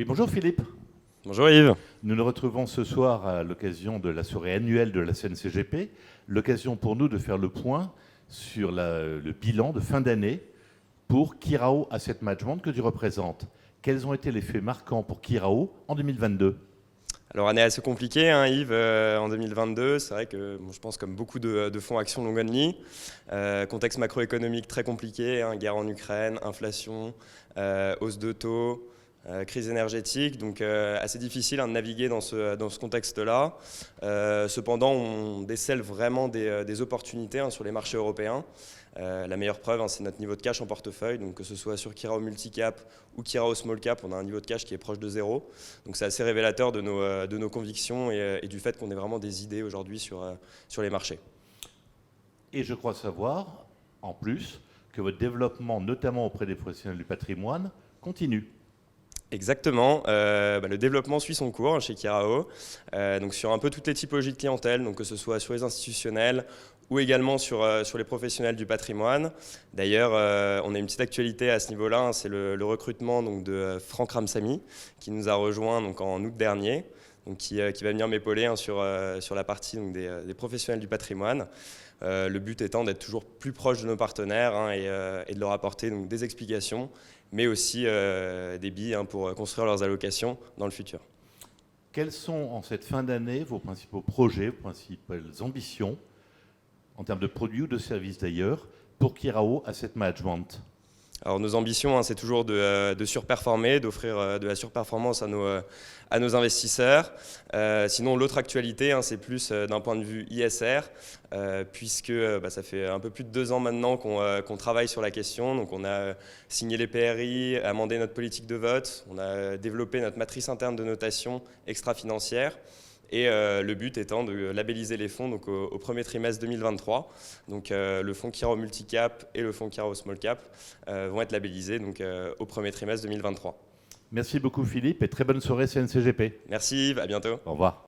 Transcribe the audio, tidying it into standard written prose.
Oui, bonjour Philippe. Bonjour Yves. Nous nous retrouvons ce soir à l'occasion de la soirée annuelle de la CNCGP, l'occasion pour nous de faire le point sur le bilan de fin d'année pour Kirao Asset Management que tu représentes. Quels ont été les faits marquants pour Kirao en 2022 ? Alors année assez compliquée Yves, en 2022, c'est vrai que je pense comme beaucoup de fonds actions long only, contexte macroéconomique très compliqué, guerre en Ukraine, inflation, hausse de taux, crise énergétique, donc assez difficile de naviguer dans ce contexte-là. Cependant, on décèle vraiment des opportunités sur les marchés européens. La meilleure preuve, c'est notre niveau de cash en portefeuille, donc que ce soit sur Kirao Multicap ou Kirao Small Cap, on a un niveau de cash qui est proche de zéro. Donc c'est assez révélateur de nos convictions et du fait qu'on ait vraiment des idées aujourd'hui sur les marchés. Et je crois savoir, en plus, que votre développement, notamment auprès des professionnels du patrimoine, continue. Exactement, le développement suit son cours chez Kirao, donc sur un peu toutes les typologies de clientèle, donc que ce soit sur les institutionnels ou également sur les professionnels du patrimoine. D'ailleurs, on a une petite actualité à ce niveau-là, c'est le recrutement donc, de Franck Ramsamy, qui nous a rejoint donc, en août dernier, donc, qui va venir m'épauler sur la partie donc, des professionnels du patrimoine. Le but étant d'être toujours plus proche de nos partenaires et de leur apporter donc, des explications, mais aussi des billes pour construire leurs allocations dans le futur. Quels sont en cette fin d'année vos principaux projets, vos principales ambitions, en termes de produits ou de services d'ailleurs, pour Kirao Asset Management ? Alors nos ambitions, c'est toujours de surperformer, d'offrir de la surperformance à nos investisseurs. Sinon, l'autre actualité, c'est plus d'un point de vue ISR, puisque ça fait un peu plus de 2 ans maintenant qu'on travaille sur la question. Donc on a signé les PRI, amendé notre politique de vote, on a développé notre matrice interne de notation extra-financière. Et le but étant de labelliser les fonds donc, au premier trimestre 2023. Donc le fonds Kirao Multicap et le fonds Kirao Small Cap vont être labellisés donc, au premier trimestre 2023. Merci beaucoup Philippe et très bonne soirée CNCGP. Merci Yves, à bientôt. Au revoir.